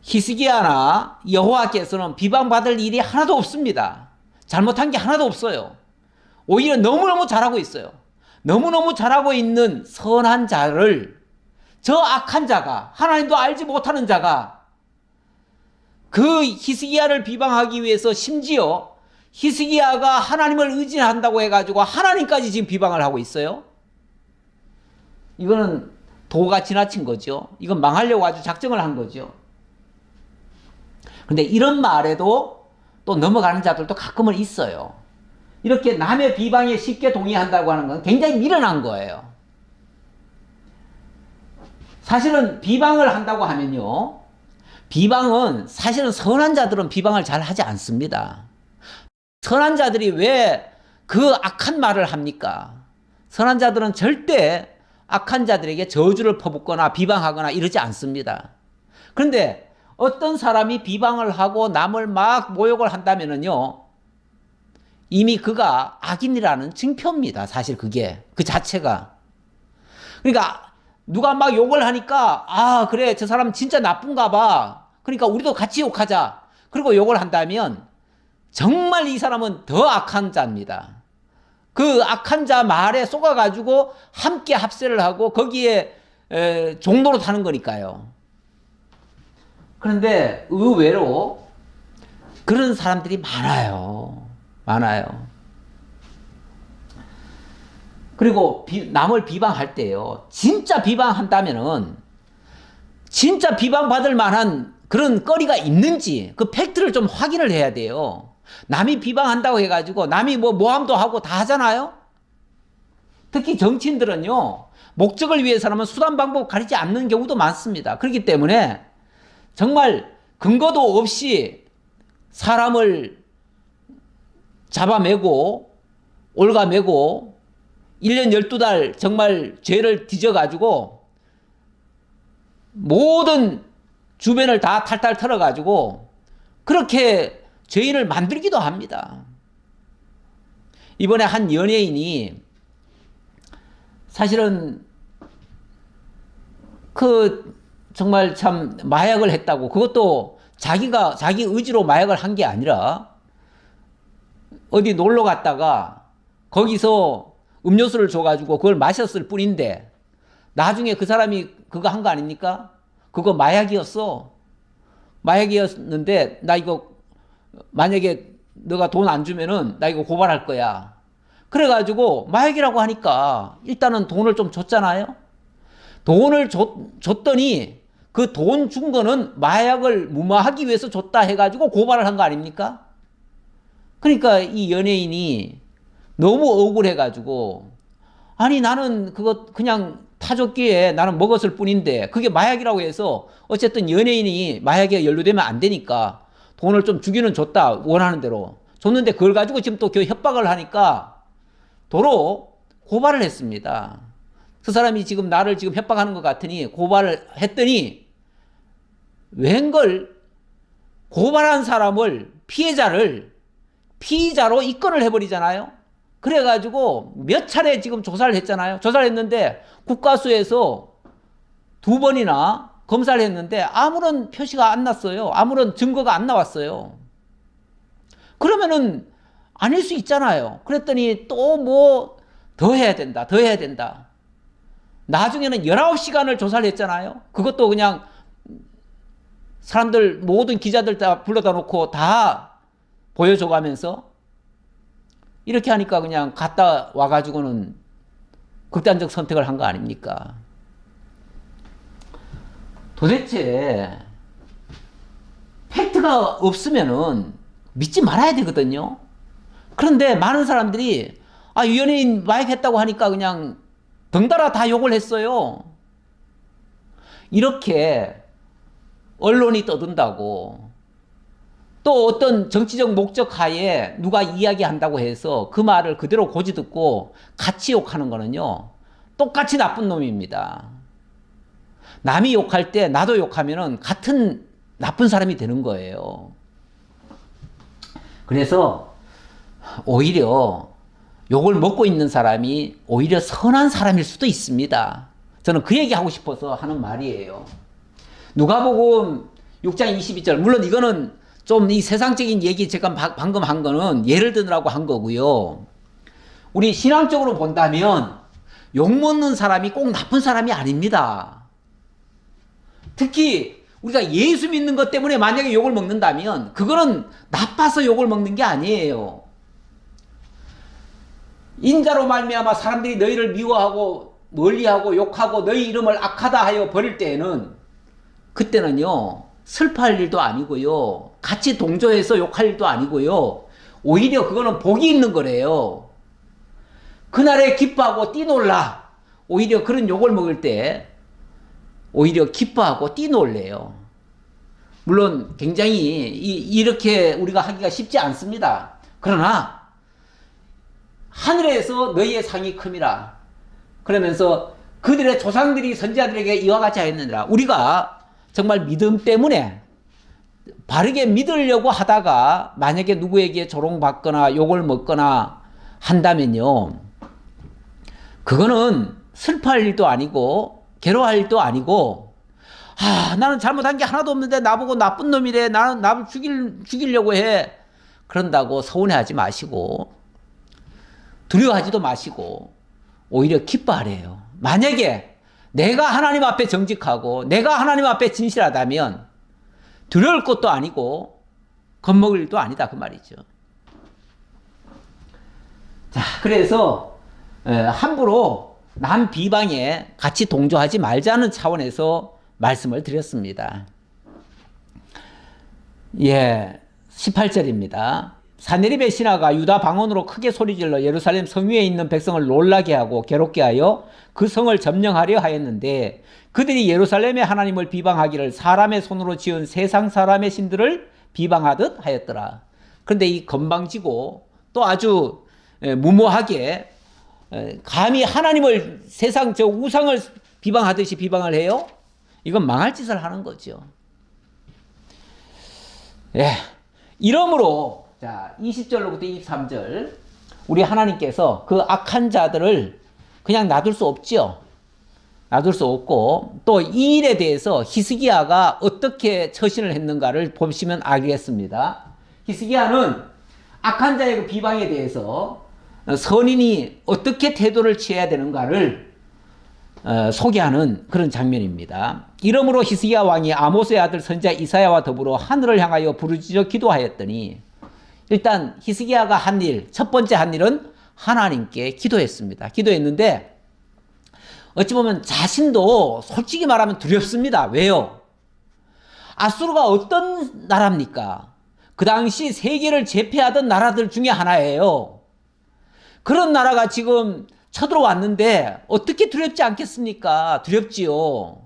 히스기야나 여호와께서는 비방받을 일이 하나도 없습니다. 잘못한 게 하나도 없어요. 오히려 너무너무 잘하고 있어요. 너무너무 잘하고 있는 선한 자를 저 악한 자가, 하나님도 알지 못하는 자가 그 히스기야를 비방하기 위해서 심지어 히스기야가 하나님을 의지한다고 해가지고 하나님까지 지금 비방을 하고 있어요. 이거는 도가 지나친 거죠. 이건 망하려고 아주 작정을 한 거죠. 근데 이런 말에도 또 넘어가는 자들도 가끔은 있어요. 이렇게 남의 비방에 쉽게 동의한다고 하는 건 굉장히 미련한 거예요. 사실은 비방을 한다고 하면요, 비방은 사실은 선한 자들은 비방을 잘 하지 않습니다. 선한 자들이 왜 그 악한 말을 합니까? 선한 자들은 절대 악한 자들에게 저주를 퍼붓거나 비방하거나 이러지 않습니다. 그런데 어떤 사람이 비방을 하고 남을 막 모욕을 한다면은요, 이미 그가 악인이라는 증표입니다. 사실 그게, 그 자체가. 그러니까 누가 막 욕을 하니까, 아, 그래, 저 사람 진짜 나쁜가 봐. 그러니까 우리도 같이 욕하자. 그리고 욕을 한다면 정말 이 사람은 더 악한 자입니다. 그 악한 자 말에 속아가지고 함께 합세를 하고 거기에 종로로 타는 거니까요. 그런데 의외로 그런 사람들이 많아요. 많아요. 그리고 남을 비방할 때요, 진짜 비방한다면은 진짜 비방받을 만한 그런 거리가 있는지 그 팩트를 좀 확인을 해야 돼요. 남이 비방한다고 해가지고 남이 뭐 모함도 하고 다 하잖아요. 특히 정치인들은요, 목적을 위해서라면 수단 방법 가리지 않는 경우도 많습니다. 그렇기 때문에 정말 근거도 없이 사람을 잡아매고 올가매고 1년 12달 정말 죄를 뒤져가지고 모든 주변을 다 탈탈 털어가지고 그렇게 죄인을 만들기도 합니다. 이번에 한 연예인이 사실은 정말 참 마약을 했다고, 그것도 자기 의지로 마약을 한 게 아니라 어디 놀러 갔다가 거기서 음료수를 줘가지고 그걸 마셨을 뿐인데 나중에 그 사람이 그거 한 거 아닙니까? 그거 마약이었어. 마약이었는데 나 이거 만약에 너가 돈 안 주면은 나 이거 고발할 거야. 그래가지고 마약이라고 하니까 일단은 돈을 좀 줬잖아요. 돈을 줬더니 그 돈 준 거는 마약을 무마하기 위해서 줬다 해가지고 고발을 한 거 아닙니까? 그러니까 이 연예인이 너무 억울해가지고, 아니 나는 그거 그냥 타줬기에 나는 먹었을 뿐인데 그게 마약이라고 해서 어쨌든 연예인이 마약에 연루되면 안 되니까 돈을 좀 주기는 줬다, 원하는 대로 줬는데 그걸 가지고 지금 또 협박을 하니까 도로 고발을 했습니다. 그 사람이 지금 나를 지금 협박하는 것 같으니 고발을 했더니 웬걸 고발한 사람을, 피의자로 입건을 해버리잖아요. 그래가지고 몇 차례 지금 조사를 했잖아요. 조사를 했는데 국가수에서 2번이나 검사를 했는데 아무런 표시가 안 났어요. 아무런 증거가 안 나왔어요. 그러면은 아닐 수 있잖아요. 그랬더니 또 뭐 더 해야 된다. 나중에는 19시간을 조사를 했잖아요. 그것도 그냥 사람들, 모든 기자들 다 불러다 놓고 다 보여줘가면서 이렇게 하니까 그냥 갔다 와가지고는 극단적 선택을 한 거 아닙니까? 도대체 팩트가 없으면은 믿지 말아야 되거든요. 그런데 많은 사람들이 연예인 마약했다고 하니까 그냥 덩달아 다 욕을 했어요. 이렇게 언론이 떠든다고, 또 어떤 정치적 목적 하에 누가 이야기한다고 해서 그 말을 그대로 고지 듣고 같이 욕하는 거는요, 똑같이 나쁜 놈입니다. 남이 욕할 때 나도 욕하면은 같은 나쁜 사람이 되는 거예요. 그래서 오히려 욕을 먹고 있는 사람이 오히려 선한 사람일 수도 있습니다. 저는 그 얘기 하고 싶어서 하는 말이에요. 누가복음 6장 22절, 물론 이거는 좀 이 세상적인 얘기 제가 방금 한 거는 예를 드느라고 한 거고요. 우리 신앙적으로 본다면 욕먹는 사람이 꼭 나쁜 사람이 아닙니다. 특히 우리가 예수 믿는 것 때문에 만약에 욕을 먹는다면 그거는 나빠서 욕을 먹는 게 아니에요. 인자로 말미암아 사람들이 너희를 미워하고 멀리하고 욕하고 너희 이름을 악하다 하여 버릴 때에는, 그때는요 슬퍼할 일도 아니고요, 같이 동조해서 욕할 일도 아니고요, 오히려 그거는 복이 있는 거래요. 그날에 기뻐하고 뛰놀라. 오히려 그런 욕을 먹을 때 오히려 기뻐하고 뛰놀래요. 물론 굉장히 이렇게 우리가 하기가 쉽지 않습니다. 그러나 하늘에서 너희의 상이 큼이라 그러면서 그들의 조상들이 선지자들에게 이와 같이 하였느니라. 우리가 정말 믿음 때문에 바르게 믿으려고 하다가 만약에 누구에게 조롱받거나 욕을 먹거나 한다면요, 그거는 슬퍼할 일도 아니고 괴로워할 일도 아니고, 나는 잘못한 게 하나도 없는데 나보고 나쁜 놈이래, 나는 나를 죽이려고 해, 그런다고 서운해하지 마시고 두려워하지도 마시고 오히려 기뻐하래요. 만약에 내가 하나님 앞에 정직하고 내가 하나님 앞에 진실하다면 두려울 것도 아니고 겁먹을 일도 아니다, 그 말이죠. 자, 그래서 함부로 남 비방에 같이 동조하지 말자는 차원에서 말씀을 드렸습니다. 18절입니다. 사네립의 신하가 유다 방언으로 크게 소리질러 예루살렘 성 위에 있는 백성을 놀라게 하고 괴롭게 하여 그 성을 점령하려 하였는데, 그들이 예루살렘의 하나님을 비방하기를 사람의 손으로 지은 세상 사람의 신들을 비방하듯 하였더라. 그런데 이 건방지고 또 아주 무모하게 감히 하나님을, 세상 저 우상을 비방하듯이 비방을 해요? 이건 망할 짓을 하는 거죠. 예. 이러므로 자 20절로부터 23절 우리 하나님께서 그 악한 자들을 그냥 놔둘 수 없지요. 놔둘 수 없고 또 이 일에 대해서 히스기야가 어떻게 처신을 했는가를 보시면 알겠습니다. 히스기야는 악한 자의 그 비방에 대해서 선인이 어떻게 태도를 취해야 되는가를 소개하는 그런 장면입니다. 이러므로 히스기야 왕이 아모스의 아들 선지자 이사야와 더불어 하늘을 향하여 부르짖어 기도하였더니 일단 히스기야가 한 일, 첫 번째 한 일은 하나님께 기도했습니다. 기도했는데 어찌 보면 자신도 솔직히 말하면 두렵습니다. 왜요? 아수르가 어떤 나라입니까? 그 당시 세계를 제패하던 나라들 중에 하나예요. 그런 나라가 지금 쳐들어왔는데 어떻게 두렵지 않겠습니까? 두렵지요.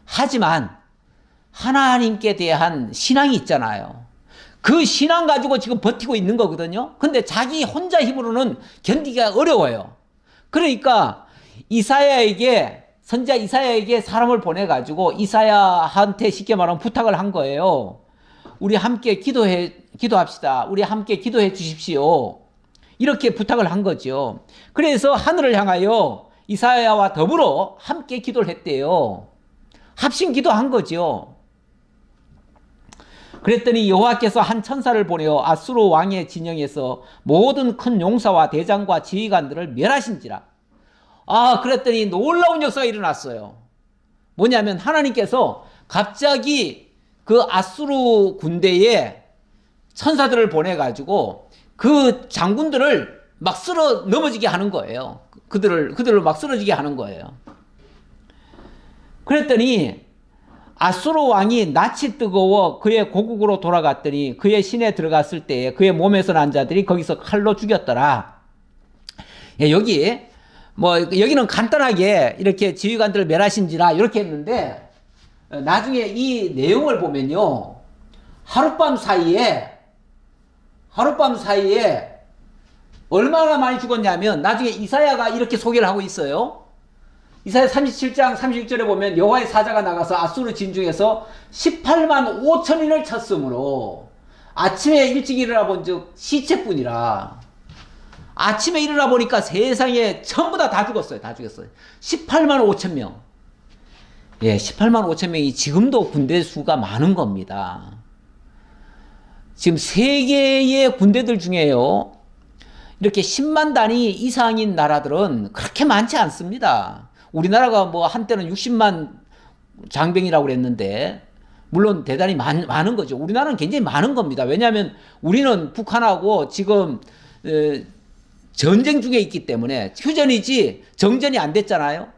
하지만 하나님께 대한 신앙이 있잖아요. 그 신앙 가지고 지금 버티고 있는 거거든요. 근데 자기 혼자 힘으로는 견디기가 어려워요. 그러니까 선지자 이사야에게 사람을 보내가지고 이사야한테 쉽게 말하면 부탁을 한 거예요. 우리 함께 기도합시다. 우리 함께 기도해 주십시오. 이렇게 부탁을 한 거죠. 그래서 하늘을 향하여 이사야와 더불어 함께 기도를 했대요. 합심 기도한 거죠. 그랬더니 여호와께서 한 천사를 보내어 아수르 왕의 진영에서 모든 큰 용사와 대장과 지휘관들을 멸하신지라. 그랬더니 놀라운 역사가 일어났어요. 뭐냐면 하나님께서 갑자기 그 아수르 군대에 천사들을 보내가지고 그 장군들을 막 쓸어 넘어지게 하는 거예요. 그들을 막 쓰러지게 하는 거예요. 그랬더니 아수르 왕이 낯이 뜨거워 그의 고국으로 돌아갔더니 그의 시내에 들어갔을 때에 그의 몸에서 난 자들이 거기서 칼로 죽였더라. 여기는 간단하게 이렇게 지휘관들을 멸하신지라 이렇게 했는데 나중에 이 내용을 보면요. 하룻밤 사이에 얼마나 많이 죽었냐면 나중에 이사야가 이렇게 소개를 하고 있어요. 이사야 37장 36절에 보면 여호와의 사자가 나가서 아수르 진중에서 18만 5천인을 쳤으므로 아침에 일찍 일어나 본즉 시체뿐이라. 아침에 일어나 보니까 세상에 전부 다 죽었어요. 다 죽였어요. 18만 5천 명. 18만 5천 명이 지금도 군대 수가 많은 겁니다. 지금 세계의 군대들 중에요. 이렇게 10만 단위 이상인 나라들은 그렇게 많지 않습니다. 우리나라가 한때는 60만 장병이라고 그랬는데 물론 대단히 많은 거죠. 우리나라는 굉장히 많은 겁니다. 왜냐하면 우리는 북한하고 지금 전쟁 중에 있기 때문에 휴전이지 정전이 안 됐잖아요.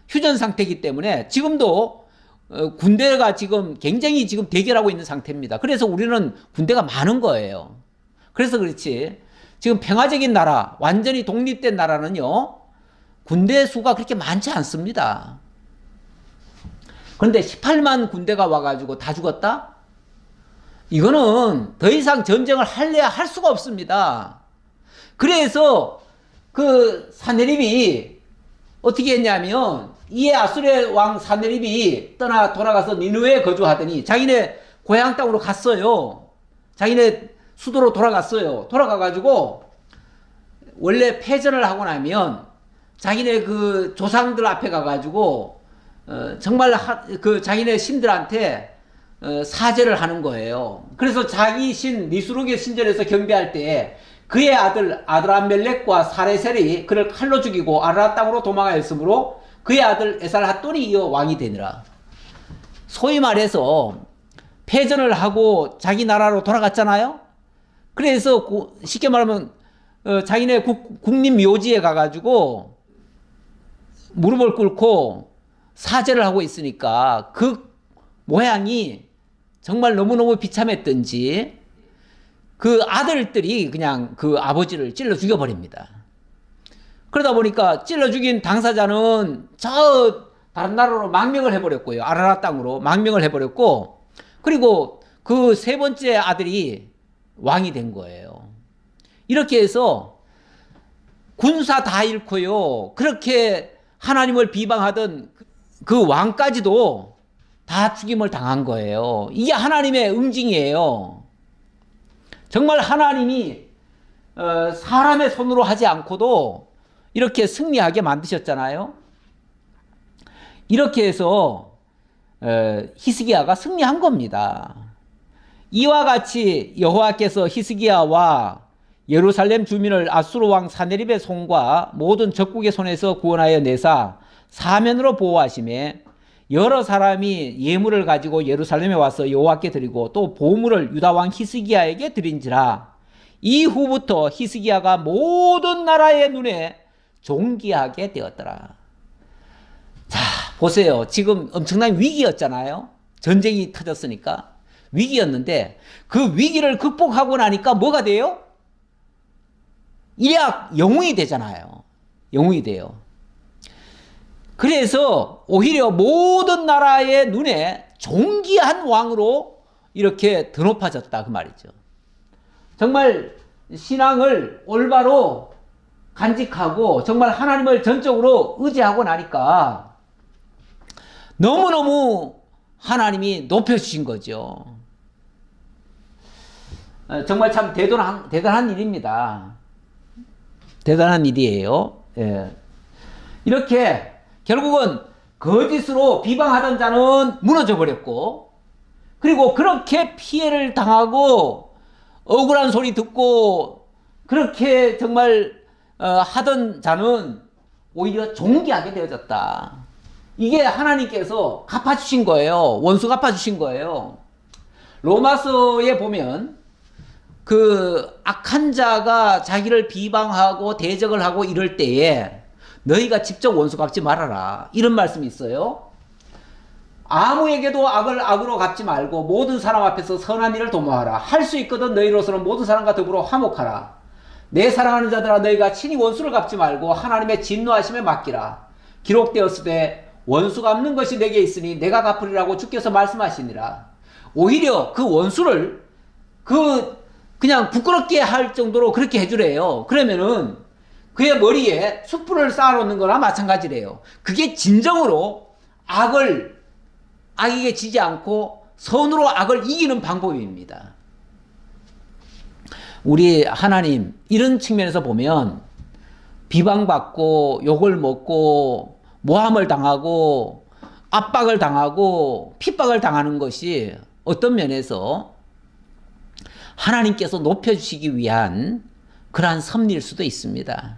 휴전 상태이기 때문에 지금도 군대가 지금 굉장히 지금 대결하고 있는 상태입니다. 그래서 우리는 군대가 많은 거예요. 그래서 그렇지 지금 평화적인 나라, 완전히 독립된 나라는요, 군대 수가 그렇게 많지 않습니다. 그런데 18만 군대가 와가지고 다 죽었다? 이거는 더 이상 전쟁을 할래야 할 수가 없습니다. 그래서 그 사네립이 어떻게 했냐면 이에 아수르 왕 사네립이 돌아가서 니느웨에 거주하더니 자기네 고향 땅으로 갔어요. 자기네 수도로 돌아갔어요. 돌아가가지고 원래 패전을 하고 나면 자기네 그 조상들 앞에 가가지고 정말 그 자기네 신들한테 사죄를 하는 거예요. 그래서 자기 신 니스룩의 신전에서 경배할 때 그의 아들 아드람멜렉과 사레셀이 그를 칼로 죽이고 아라라 땅으로 도망하였으므로 그의 아들 에살핫돈이 이어 왕이 되니라. 소위 말해서 패전을 하고 자기 나라로 돌아갔잖아요. 그래서 쉽게 말하면 자기네 국립 묘지에 가가지고 무릎을 꿇고 사죄를 하고 있으니까 그 모양이 정말 너무너무 비참했던지 그 아들들이 그냥 그 아버지를 찔러 죽여버립니다. 그러다 보니까 찔러 죽인 당사자는 저 다른 나라로 망명을 해버렸고요. 아라라 땅으로 망명을 해버렸고, 그리고 그 세 번째 아들이 왕이 된 거예요. 이렇게 해서 군사 다 잃고요. 그렇게 하나님을 비방하던 그 왕까지도 다 죽임을 당한 거예요. 이게 하나님의 응징이에요. 정말 하나님이 사람의 손으로 하지 않고도 이렇게 승리하게 만드셨잖아요. 이렇게 해서 히스기야가 승리한 겁니다. 이와 같이 여호와께서 히스기야와 예루살렘 주민을 아수르 왕 사네립의 손과 모든 적국의 손에서 구원하여 내사 사면으로 보호하시매 여러 사람이 예물을 가지고 예루살렘에 와서 여호와께 드리고 또 보물을 유다 왕 히스기야에게 드린지라. 이후부터 히스기야가 모든 나라의 눈에 존귀하게 되었더라. 자, 보세요. 지금 엄청난 위기였잖아요. 전쟁이 터졌으니까 위기였는데 그 위기를 극복하고 나니까 뭐가 돼요? 이래야 영웅이 되잖아요. 영웅이 돼요. 그래서 오히려 모든 나라의 눈에 존귀한 왕으로 이렇게 드높아졌다 그 말이죠. 정말 신앙을 올바로 간직하고 정말 하나님을 전적으로 의지하고 나니까 너무너무 하나님이 높여주신 거죠. 정말 참 대단한 일입니다. 대단한 일이에요. 예. 이렇게 결국은 거짓으로 비방하던 자는 무너져 버렸고, 그리고 그렇게 피해를 당하고 억울한 소리 듣고 그렇게 정말 하던 자는 오히려 존귀하게 되어졌다. 이게 하나님께서 갚아주신 거예요. 원수 갚아주신 거예요. 로마서에 보면 그 악한 자가 자기를 비방하고 대적을 하고 이럴 때에 너희가 직접 원수 갚지 말아라, 이런 말씀이 있어요. 아무에게도 악을 악으로 갚지 말고 모든 사람 앞에서 선한 일을 도모하라. 할 수 있거든 너희로서는 모든 사람과 더불어 화목하라. 내 사랑하는 자들아, 너희가 친히 원수를 갚지 말고 하나님의 진노하심에 맡기라. 기록되었으되 원수 갚는 것이 내게 있으니 내가 갚으리라고 주께서 말씀하시니라. 오히려 그 원수를 그냥 부끄럽게 할 정도로 그렇게 해주래요. 그러면은 그의 머리에 숯불을 쌓아놓는 거나 마찬가지래요. 그게 진정으로 악에게 지지 않고 선으로 악을 이기는 방법입니다. 우리 하나님 이런 측면에서 보면 비방받고 욕을 먹고 모함을 당하고 압박을 당하고 핍박을 당하는 것이 어떤 면에서 하나님께서 높여주시기 위한 그러한 섭리일 수도 있습니다.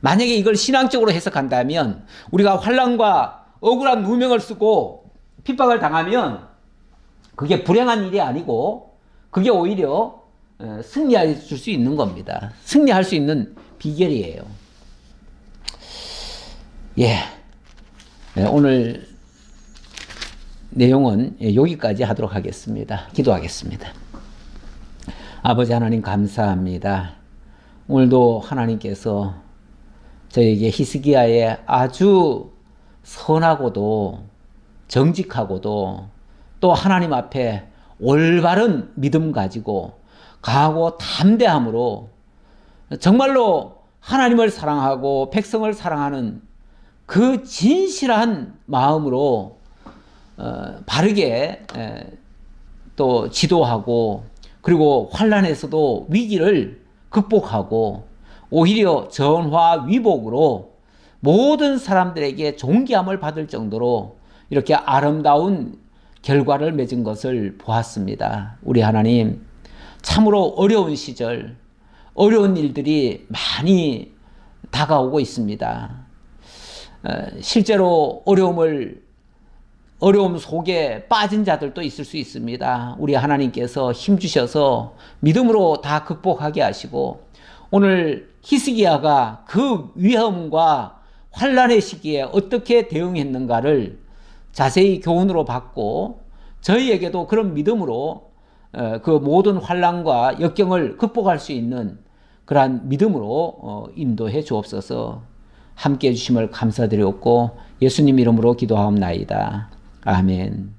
만약에 이걸 신앙적으로 해석한다면 우리가 환난과 억울한 누명을 쓰고 핍박을 당하면 그게 불행한 일이 아니고 그게 오히려 승리할 수 있는 겁니다. 승리할 수 있는 비결이에요. 예, 오늘 내용은 여기까지 하도록 하겠습니다. 기도하겠습니다. 아버지 하나님 감사합니다. 오늘도 하나님께서 저에게 히스기야의 아주 선하고도 정직하고도 또 하나님 앞에 올바른 믿음 가지고 강하고 담대함으로 정말로 하나님을 사랑하고 백성을 사랑하는 그 진실한 마음으로 바르게 또 지도하고 그리고 환난에서도 위기를 극복하고 오히려 전화 위복으로 모든 사람들에게 존귀함을 받을 정도로 이렇게 아름다운 결과를 맺은 것을 보았습니다. 우리 하나님, 참으로 어려운 시절, 어려운 일들이 많이 다가오고 있습니다. 실제로 어려움 속에 빠진 자들도 있을 수 있습니다. 우리 하나님께서 힘주셔서 믿음으로 다 극복하게 하시고 오늘 히스기야가 그 위험과 환난의 시기에 어떻게 대응했는가를 자세히 교훈으로 받고 저희에게도 그런 믿음으로 그 모든 환난과 역경을 극복할 수 있는 그러한 믿음으로 인도해 주옵소서. 함께해 주심을 감사드렸고 예수님 이름으로 기도하옵나이다. 아멘.